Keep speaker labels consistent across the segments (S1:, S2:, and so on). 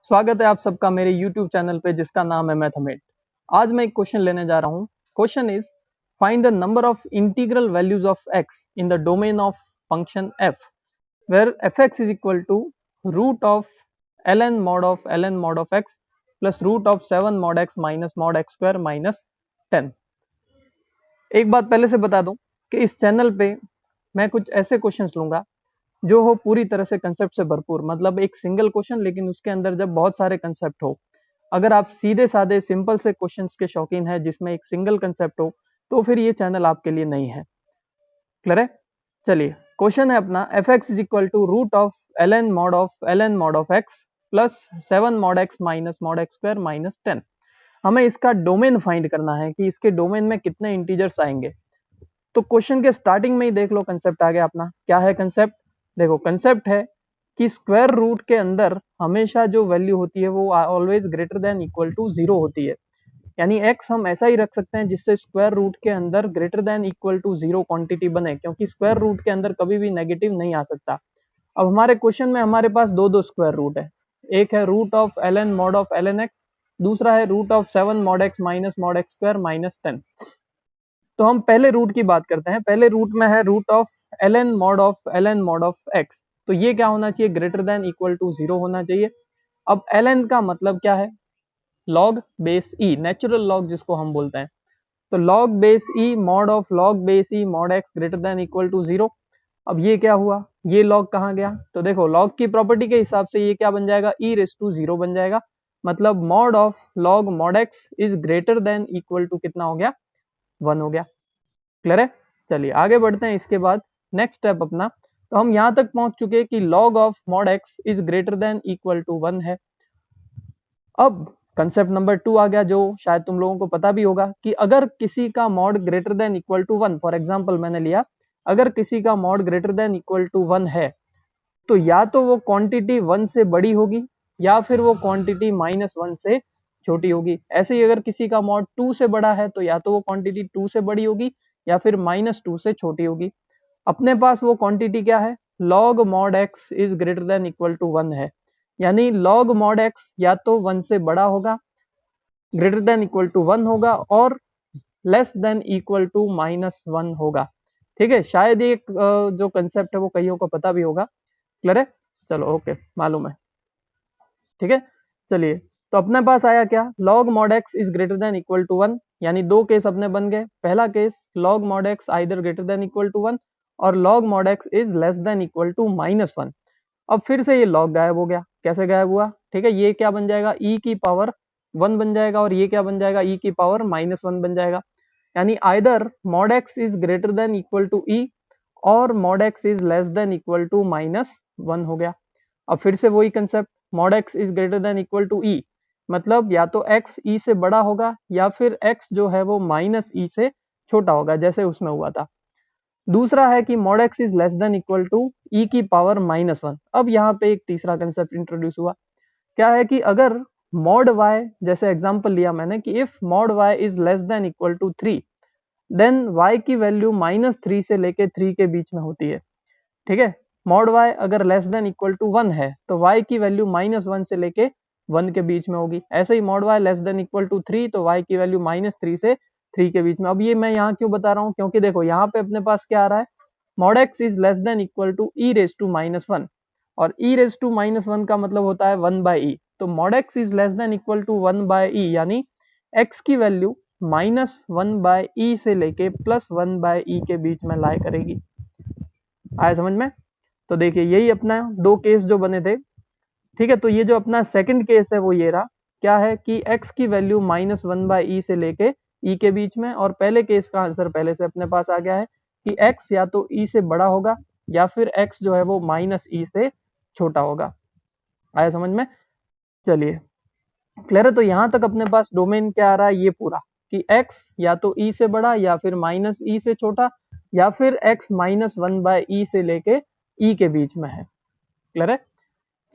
S1: स्वागत है आप सबका मेरे YouTube चैनल पे जिसका नाम है मैथमेट। आज मैं एक क्वेश्चन लेने जा रहा हूँ। Question is find the number of integral values of x in the domain of function f where fx is equal to root of ln mod of x plus root of 7 mod x minus mod x square minus 10। एक बात पहले से बता दूं कि इस channel पे मैं कुछ ऐसे क्वेश्चंस लूंगा जो हो पूरी तरह से कंसेप्ट से भरपूर, मतलब एक सिंगल क्वेश्चन लेकिन उसके अंदर जब बहुत सारे कंसेप्ट हो। अगर आप सीधे साधे सिंपल से क्वेश्चंस के शौकीन है जिसमें एक सिंगल कंसेप्ट हो तो फिर ये चैनल आपके लिए नहीं है। क्लियर है? चलिए, क्वेश्चन है अपना f x is equal to root of ln mod of x plus 7 mod x minus mod x square minus 10। हमें इसका डोमेन फाइंड करना है कि इसके डोमेन में कितने इंटीजर्स आएंगे। तो क्वेश्चन के स्टार्टिंग में ही देख लो कंसेप्ट आ गया अपना। क्या है कंसेप्ट? देखो कंसेप्ट है कि स्क्वायर रूट के अंदर हमेशा जो वैल्यू होती है वो always greater than equal to 0 होती है। यानी x हम ऐसा ही रख सकते हैं जिससे स्क्वायर रूट के अंदर greater than equal to 0 quantity बने, क्योंकि स्क्वायर रूट के अंदर कभी भी नेगेटिव नहीं आ सकता। अब हमारे क्वेश्चन में हमारे पास दो स्क्वायर रूट है। एक है root of ln mod of ln x, दूसरा है root of 7 mod x minus mod x square minus 10। तो हम पहले रूट की बात करते हैं। पहले रूट में है root of ln mod of x, तो ये क्या होना चाहिए? ग्रेटर देन इक्वल टू 0 होना चाहिए। अब ln का मतलब क्या है? log base e, natural log जिसको हम बोलते हैं। तो log base e mod of log base e mod x greater than equal to 0। अब ये क्या हुआ? ये log कहाँ गया? तो देखो log की प्रॉपर्टी के हिसाब से ये क्या बन जाएगा? e रेस टू 0 बन जाएगा। मतलब mod of log mod x is greater than equal to कितना हो गया? 1 हो गया। क्लियर है? चलिए आगे बढ़ते हैं। इसके बाद नेक्स्ट स्टेप अपना, तो हम यहां तक पहुंच चुके हैं कि log of mod x is greater than equal to 1 है। अब कंसेप्ट नंबर 2 आ गया जो शायद तुम लोगों को पता भी होगा कि अगर किसी का mod greater than equal to 1, for example मैंने लिया, अगर किसी का mod greater than equal to 1 है तो या तो वो क्वांटिटी 1 से बड़ी होगी या फिर वो क्वांटिटी माइनस 1 से छोटी होगी। ऐसे ही अगर किसी का मॉड 2 से बड़ा है तो या तो वो क्वांटिटी 2 से बड़ी होगी या फिर माइनस 2 से छोटी होगी। अपने पास वो क्वांटिटी क्या है? log mod x is greater than equal to 1 है। यानी log mod x या तो 1 से बड़ा होगा, ग्रेटर देन इक्वल टू 1 होगा, और less than equal to minus 1 होगा। ठीक है, शायद ये जो कंसेप्ट है वो कईयों को पता भी होगा। क्लियर है? चलो ओके, मालूम है। ठीक है, चलिए तो अपने पास आया क्या? log mod x is greater than equal to 1, यानी दो केस अपने बन गए। पहला case log mod x either greater than equal to 1 और log mod x is less than equal to minus 1। अब फिर से ये log गायब हो गया। कैसे गायब हुआ? ठीक है, ये क्या बन जाएगा? e की पावर 1 बन जाएगा और ये क्या बन जाएगा? e की पावर माइनस 1 बन जाएगा। यानी either mod x is greater than equal to e और mod x is less than equal to minus 1 हो गया। अब फिर से वही concept, mod x is greater than equal to e, मतलब या तो x e से बड़ा होगा या फिर x जो है वो माइनस e से छोटा होगा, जैसे उसमें हुआ था। दूसरा है कि mod x is less than equal to e की पावर माइनस 1। अब यहाँ पे एक तीसरा कंसेप्ट इंट्रोड्यूस हुआ। क्या है कि अगर mod y, जैसे एग्जांपल लिया मैंने कि if mod y is less than equal to 3, then y की वैल्यू माइनस 3 से लेके 3 के बीच में होती है। ठीक है, mod y अगर लेस देन इक्वल टू 1 है तो y की वैल्यू माइनस 1 से लेके 1 के बीच में होगी। ऐसे ही mod y less than equal to 3 तो y की वैल्यू माइनस 3 से 3 के बीच में। अब ये मैं यहाँ क्यों बता रहा हूँ? क्योंकि देखो यहाँ पे अपने पास क्या आ रहा है? mod x is less than equal to e raise to minus 1, और e रेस टू माइनस 1 का मतलब होता है 1 बाई e। तो mod x is less than equal to 1 by e, यानी x की वैल्यू माइनस 1 बाई e से लेके प्लस 1 बाई e के बीच में लाई करेगी। आया समझ में? तो देखिए यही अपना दो केस जो बने थे। ठीक है, तो ये जो अपना सेकंड केस है वो ये रहा। क्या है कि x की वैल्यू माइनस 1 बाई e से लेके e के बीच में, और पहले केस का आंसर पहले से अपने पास आ गया है कि x या तो e से बड़ा होगा या फिर x जो है वो माइनस e से छोटा होगा। आया समझ में? चलिए क्लियर है? तो यहां तक अपने पास डोमेन क्या आ रहा है? ये पूरा कि x या तो e से बड़ा या फिर माइनस e से छोटा या फिर x माइनस 1 बाई e से लेके e के बीच में है। क्लियर है?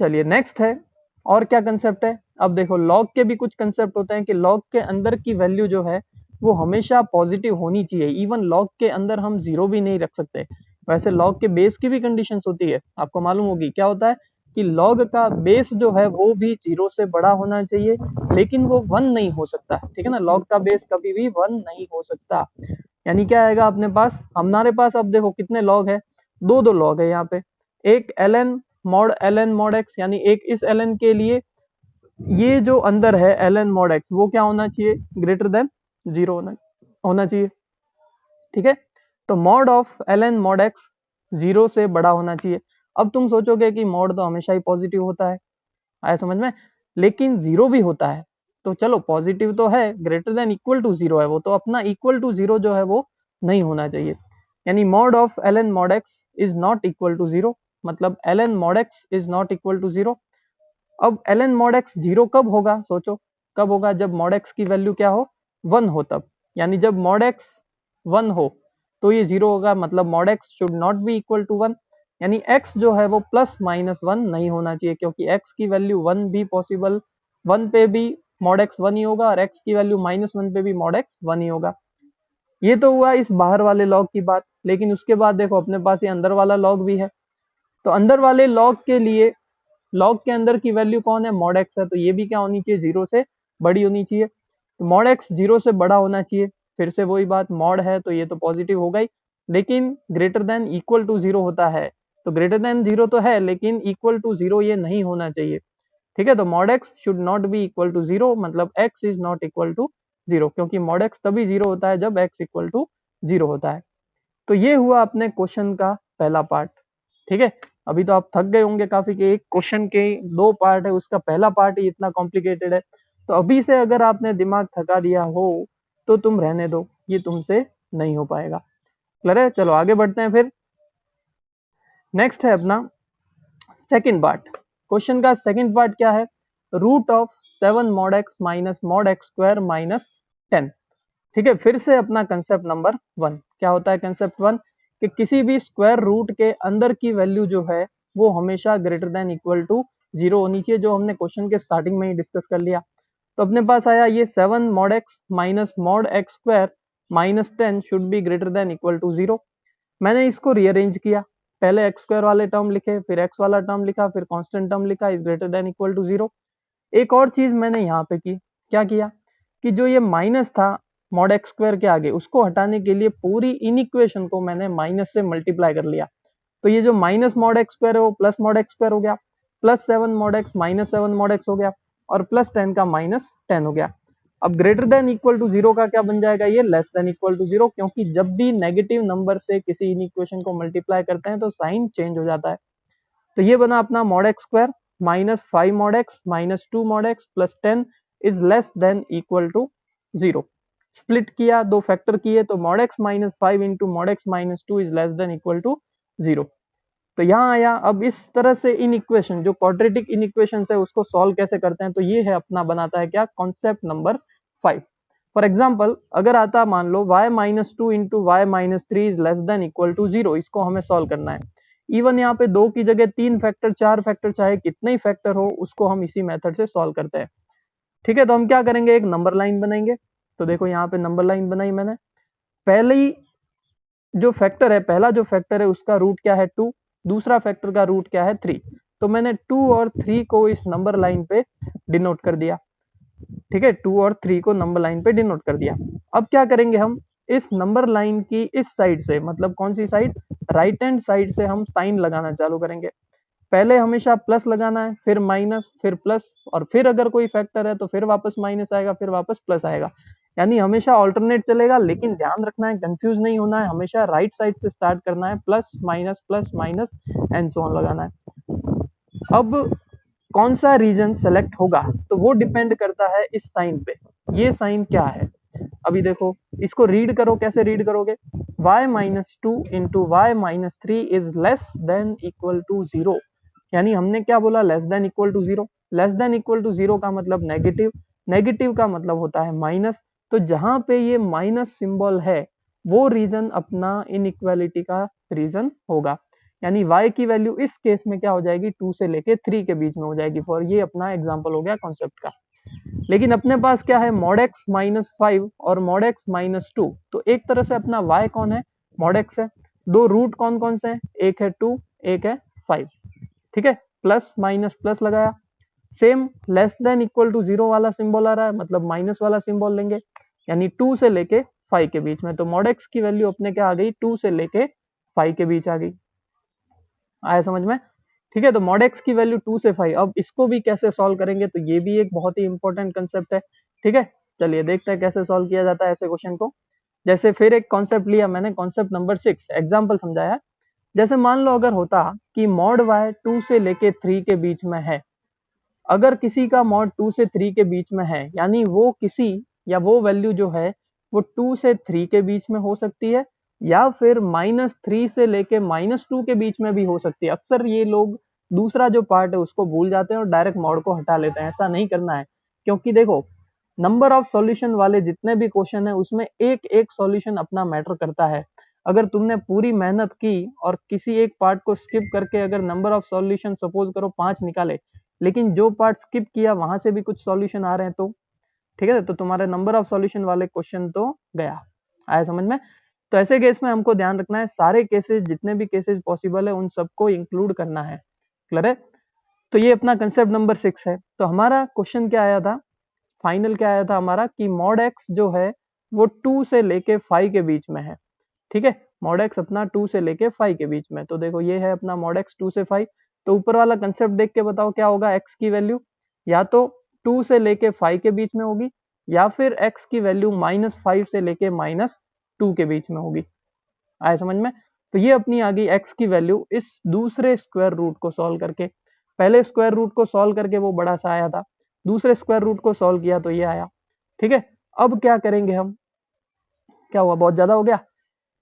S1: चलिए नेक्स्ट है, और क्या कंसेप्ट है? अब देखो लॉग के भी कुछ कंसेप्ट होते हैं कि लॉग के अंदर की वैल्यू जो है वो हमेशा पॉजिटिव होनी चाहिए। इवन लॉग के अंदर हम जीरो भी नहीं रख सकते। वैसे लॉग के बेस की भी कंडीशंस होती है, आपको मालूम होगी। क्या होता है? कि log का बेस जो है वो भी 0 से बड़ा होना चाहिए, लेकिन वो 1 नहीं हो सकता, ठीक है ना। log का बेस कभी भी 1 नहीं हो सकता। यानी क्या आएगा अपने पास, हमारे पास अब देखो कितने log है, दो log है यहाँ पे, एक ln mod x, यानी एक इस ln के लिए ये जो अंदर है ln mod x वो क्या होना चाहिए, ग्रेटर देन 0 होना चाहिए, ठीक है। तो mod of ln mod x 0 से बड़ा होना चाहिए। अब तुम सोचोगे कि मॉड तो हमेशा ही पॉजिटिव होता है, आया समझ में, लेकिन 0 भी होता है। तो चलो पॉजिटिव तो है, ग्रेटर देन इक्वल टू 0 है वो, तो अपना इक्वल टू 0 जो है वो नहीं होना चाहिए। यानी mod of ln mod x is not equal to 0, मतलब ln mod x is not equal to 0। अब ln mod x 0 कब होगा, सोचो कब होगा, जब mod x की वैल्यू क्या हो, 1 हो तब। यानी जब mod x 1 हो तो ये 0 होगा, मतलब mod x should not be equal to 1। यानी x जो है वो प्लस माइनस 1 नहीं होना चाहिए, क्योंकि x की वैल्यू 1 भी पॉसिबल, 1 पे भी mod x 1 ही होगा, और x की वैल्यू -1 पे भी mod x 1 ही होगा। ये तो हुआ इस बाहर वाले log की बात, लेकिन उसके बाद देखो अपने पास ये अंदर वाला log भी है। तो अंदर वाले log के लिए, log के अंदर की वैल्यू कौन है, mod x है, तो ये भी क्या होनी चाहिए, 0 से बड़ी होनी चाहिए। तो mod x 0 से बड़ा होना चाहिए, फिर से वही बात, mod है तो ये तो पॉजिटिव होगा ही, लेकिन ग्रेटर देन इक्वल टू 0 होता है। तो ग्रेटर देन 0 तो है, लेकिन इक्वल टू 0 ये नहीं होना चाहिए, ठीक है। तो mod x should not be equal to 0, मतलब x is not equal to 0, क्योंकि mod x तभी 0 होता है जब x इक्वल टू 0 होता है। तो ये हुआ अपने क्वेश्चन का पहला पार्ट, ठीक है। अभी तो आप थक गए होंगे काफी कि एक क्वेश्चन के 2 पार्ट है, उसका पहला पार्ट ही इतना कॉम्प्लिकेटेड है। तो अभी से अगर आपने दिमाग थका दिया हो तो तुम रहने दो, ये तुमसे नहीं हो पाएगा। क्लियर है, चलो आगे बढ़ते हैं फिर। नेक्स्ट है अपना सेकंड पार्ट। क्वेश्चन का सेकंड पार्ट क्या है, root of 7 mod x minus mod x square minus 10, ठीक है। फिर से अपना कंसेप्ट नंबर 1 क्या होता है, कंसेप्ट 1 कि किसी भी स्क्वायर रूट के अंदर की वैल्यू जो है वो हमेशा ग्रेटर देन इक्वल टू 0 होनी चाहिए, जो हमने क्वेश्चन के स्टार्टिंग में ही डिस्कस कर लिया। तो अपने पास आया ये 7 mod x minus mod x square minus 10 should be greater than equal to 0। मैंने इसको रीअरेंज किया, पहले x स्क्वायर वाले टर्म लिखे, फिर x वाला टर्म लिखा, फिर कांस्टेंट टर्म लिखा, is greater than equal to 0। एक और चीज मैंने यहाँ पे की, क्या किया कि जो ये माइनस था mod x स्क्वायर के आगे, उसको हटाने के लिए पूरी इन इक्वेशन को मैंने माइनस से मल्टीप्लाई कर लिया। तो ये जो माइनस mod x स्क्वायर है वो प्लस mod x स्क्वायर हो गया, plus 7 mod x minus 7 mod x हो गया, और प्लस 10 का माइनस 10 हो गया। अब ग्रेटर देन इक्वल टू 0 का क्या बन जाएगा, ये लेस देन इक्वल टू 0, क्योंकि जब भी नेगेटिव नंबर से किसी इन इक्वेशन को मल्टीप्लाई करते हैं तो साइन चेंज हो जाता है। तो ये बना अपना mod x square minus 5 mod x minus 2 mod x plus 10 is less than equal to 0। Split किया, दो फैक्टर किए, तो mod x minus 5 into mod x minus 2 is less than equal to 0। तो यहाँ आया। अब इस तरह से इन इक्वेशन, जो क्वाड्रेटिक इन इक्वेशन है, उसको सॉल्व कैसे करते हैं, तो ये है अपना बनाता है क्या, कॉन्सेप्ट नंबर 5। फॉर एग्जाम्पल अगर आता मान लो y minus 2 into y minus 3 is less than equal to 0, इसको हमें सॉल्व करना है। इवन यहाँ पे 2 की जगह 3 फैक्टर 4 फैक्टर चाहे कितने ही फैक्टर हो, उसको हम इसी मेथड से सॉल्व करते हैं, ठीक है। तो हम क्या करेंगे, एक नंबर लाइन बनाएंगे। तो देखो यहाँ पे नंबर लाइन बनाई मैंने, पहली जो फैक्टर है, पहला जो फैक्टर है उसका रूट क्या है 2, दूसरा फैक्टर का रूट क्या है 3। तो मैंने 2 और 3 को इस नंबर लाइन पे डिनोट कर दिया, ठीक है। 2 और 3 को नंबर लाइन पे डिनोट कर दिया। अब क्या करेंगे, हम इस नंबर लाइन की इस साइड से, मतलब कौन सी साइड, राइट हैंड साइड से हम साइन लगाना चालू करेंगे। पहले हमेशा प्लस लगाना है, फिर माइनस, फिर प्लस, और फिर अगर कोई फैक्टर है तो फिर वापस माइनस आएगा, फिर वापस प्लस आएगा। यानी हमेशा ऑल्टरनेट चलेगा, लेकिन ध्यान रखना है, कंफ्यूज नहीं होना है, हमेशा राइट साइड से स्टार्ट करना है, plus minus and so on लगाना है। अब कौन सा रीजन सेलेक्ट होगा तो वो डिपेंड करता है इस साइन पे। ये साइन क्या है, अभी देखो इसको रीड करो, कैसे रीड करोगे, y minus 2 into y minus 3 is less than equal to 0। यानी हमने क्या बोला, less than equal to 0। Less than equal to 0 का मतलब नेगेटिव, नेगेटिव का मतलब होता है माइनस। तो जहां पे ये माइनस सिंबल है वो रीजन अपना इनइक्वालिटी का रीजन होगा। यानी y की वैल्यू इस केस में क्या हो जाएगी, 2 से लेके 3 के बीच में हो जाएगी। फॉर ये अपना एग्जांपल हो गया कॉन्सेप्ट का। लेकिन अपने पास क्या है, mod x माइनस 5 और mod x माइनस 2। तो एक तरह से अपना y कौन है, mod x है। दो रूट कौन कौन से हैं, एक है 2 एक है 5, ठीक है। प्लस माइनस प्लस लगाया, same less than equal to 0 वाला सिंबल आ रहा है, मतलब माइनस वाला सिंबल लेंगे, यानी 2 से लेके 5 के बीच में। तो मॉड एक्स की वैल्यू अपने क्या आ गई, 2 से लेके 5 के बीच आ गई। आया समझ में? ठीक है, तो मॉड एक्स की वैल्यू 2 से 5। अब इसको भी कैसे सॉल्व करेंगे, तो ये भी एक बहुत ही इंपॉर्टेंट कंसेप्ट है। ठीक है, चलिए देखते हैं कैसे सॉल्व किया जाता है ऐसे क्वेश्चन को। जैसे फिर एक कॉन्सेप्ट लिया मैंने, कॉन्सेप्ट नंबर 6, एग्जाम्पल समझाया। जैसे मान लो अगर होता कि मॉड वाई 2 से लेके 3 के बीच में है, अगर किसी का मॉड 2 से 3 के बीच में है, यानी वो किसी या वो वैल्यू जो है वो 2 से 3 के बीच में हो सकती है, या फिर -3 से लेके -2 के बीच में भी हो सकती है। अक्सर ये लोग दूसरा जो पार्ट है उसको भूल जाते हैं और डायरेक्ट मॉड को हटा लेते हैं। ऐसा नहीं करना है, क्योंकि देखो नंबर ऑफ सॉल्यूशन वाले जितने भी क्वेश्चन है उसमें एक एक सॉल्यूशन अपना मैटर करता है। अगर तुमने पूरी मेहनत की और किसी एक पार्ट को स्किप करके अगर नंबर ऑफ सॉल्यूशन सपोज करो 5 निकाले, लेकिन जो पार्ट स्किप किया वहां से भी कुछ सॉल्यूशन आ रहे हैं, तो ठीक है, तो तुम्हारे नंबर ऑफ सॉल्यूशन वाले क्वेश्चन तो गया। आया समझ में? तो ऐसे केस में हमको ध्यान रखना है, सारे केसेस जितने भी केसेस पॉसिबल है उन सबको इंक्लूड करना है। क्लियर है? तो ये अपना कंसेप्ट नंबर 6 है। तो हमारा क्वेश्चन क्या आया था, फाइनल क्या आया था हमारा, कि मॉड एक्स जो है वो 2 से लेके 5 के बीच में है। ठीक है, मॉड एक्स अपना 2 से लेके 5 के बीच में। तो देखो ये है अपना मॉड एक्स 2 से 5। तो ऊपर वाला कंसेप्ट देख के बताओ क्या होगा, एक्स की वैल्यू या तो 2 से लेके 5 के बीच में होगी, या फिर एक्स की वैल्यू -5 से लेके -2 के बीच में होगी। आया समझ में? तो ये अपनी आ गई एक्स की वैल्यू इस दूसरे स्क्वायर रूट को सॉल्व करके। पहले स्क्वायर रूट को सॉल्व करके वो बड़ा सा आया था, दूसरे स्क्वायर रूट को सॉल्व किया तो ये आया। ठीक है, अब क्या करेंगे हम, क्या हुआ, बहुत ज्यादा हो गया,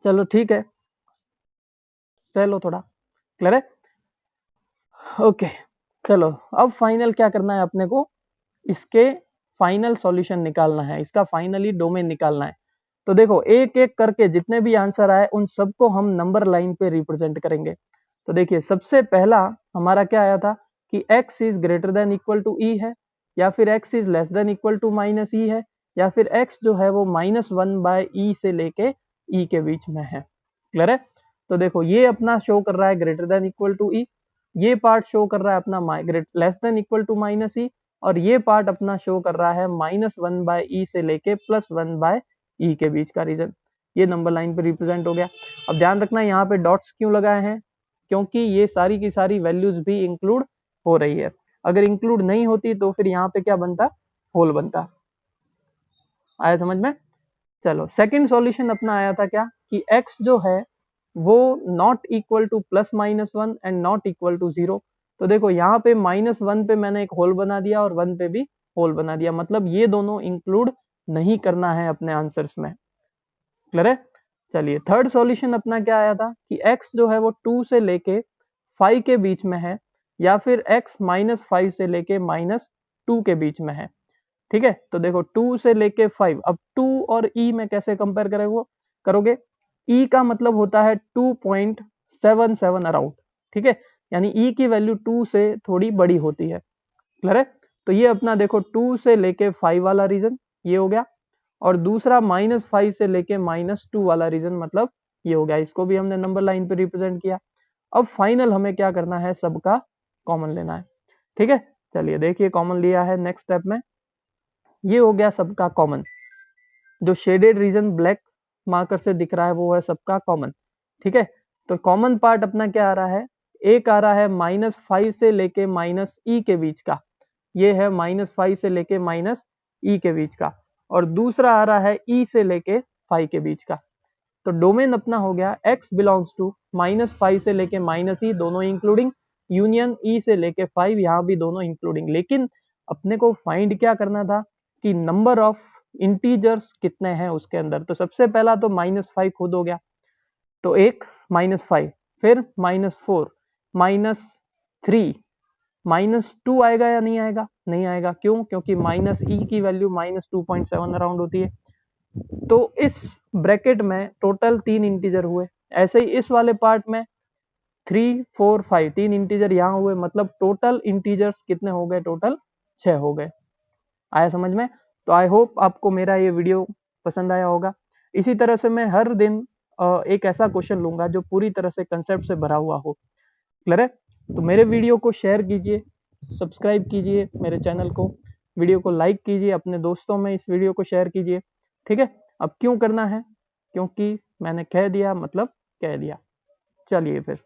S1: चलो ठीक है, चलो थोड़ा क्लियर है। ओके, चलो अब फाइनल क्या करना है अपने को, इसके फाइनल सॉल्यूशन निकालना है, इसका फाइनली डोमेन निकालना है। तो देखो एक एक करके जितने भी आंसर आए उन सबको हम नंबर लाइन पे रिप्रेजेंट करेंगे। तो देखिए सबसे पहला हमारा क्या आया था कि x is greater than equal to E है, या फिर x is less than equal to minus E है, या फिर x जो है वो -1/e से लेके e के बीच में है। क्लियर है? तो देखो ये अपना शो कर रहा है greater than equal to E, ये पार्ट शो कर रहा है अपना less than equal to minus E, और ये पार्ट अपना शो कर रहा है -1/e से लेके +1/e के बीच का रीजन। ये नंबर लाइन पे रिप्रेजेंट हो गया। अब ध्यान रखना यहाँ पे डॉट्स क्यों लगाए हैं, क्योंकि ये सारी की सारी वैल्यूज भी इंक्लूड हो रही है। अगर इंक्लूड नहीं होती तो फिर यहाँ पे क्या बनता, होल बनता। आया समझ में? चलो सेकंड सॉल्यूशन अपना आया था क्या, कि x जो है वो not equal to +-1 and not equal to 0। तो देखो यहाँ पे -1 पे मैंने एक होल बना दिया और 1 पे भी होल बना दिया, मतलब ये दोनों इंक्लूड नहीं करना है अपने आंसर्स में। क्लियर है? चलिए थर्ड सॉल्यूशन अपना क्या आया था कि x जो है वो 2 से लेके 5 के बीच में है, या फिर x -5 से लेके -2 के बीच में है। ठीक है, तो देखो 2 से लेके 5, अब 2 और e में कैसे कंपेयर करोगे, e का मतलब होता है 2.77 अराउंड। ठीक है, यानी e की वैल्यू 2 से थोड़ी बड़ी होती है। क्लियर है? तो ये अपना देखो 2 से लेके 5 वाला रीजन ये हो गया, और दूसरा -5 से लेके -2 वाला रीजन मतलब ये हो गया। इसको भी हमने नंबर लाइन पे रिप्रेजेंट किया। अब फाइनल हमें क्या करना है, सबका कॉमन लेना है। ठीक है, चलिए देखिए कॉमन लिया है नेक्स्ट स्टेप में, ये हो गया सबका कॉमन। जो शेडेड रीजन ब्लैक मार्कर से दिख रहा है वो है सबका कॉमन। ठीक है, तो कॉमन पार्ट अपना क्या आ रहा है, एक आ रहा है -5 से लेके -e के बीच का, ये है -5 से लेके -e के बीच का, और दूसरा आ रहा है e से लेके 5 के बीच का। तो डोमेन अपना हो गया x बिलोंग्स टू -5 से लेके -e दोनों इंक्लूडिंग, यूनियन e से लेके 5 यहाँ भी दोनों इंक्लूडिंग। लेकिन अपने को फाइंड क्या करना था कि नंबर ऑफ इंटीजर्स कितने हैं उसके अंदर। तो सबसे पहला तो -5 खुद हो गया, तो एक -5, फिर -4, -3, -2 आएगा या नहीं आएगा, नहीं आएगा। क्यों? क्योंकि -e की वैल्यू -2.7 अराउंड होती है। तो इस ब्रैकेट में टोटल 3 इंटीजर हुए। ऐसे ही इस वाले पार्ट में 3, 4, 5 3 इंटीजर यहाँ हुए, मतलब टोटल इंटीजर्स कितने हो गए, टोटल 6 हो गए। आया समझ में? तो आई होप आपको मेरा ये वीडियो पसंद आया होगा। इसी तरह से मैं हर दिन एक ऐसा क्वेश्चन लूंगा जो पूरी तरह से कंसेप्ट से भरा हुआ हो। क्लियर है? तो मेरे वीडियो को शेयर कीजिए, सब्सक्राइब कीजिए मेरे चैनल को, वीडियो को लाइक कीजिए, अपने दोस्तों में इस वीडियो को शेयर कीजिए। ठीक है, अब क्यों करना है? क्योंकि मैंने कह दिया मतलब कह दिया। चलिए फिर।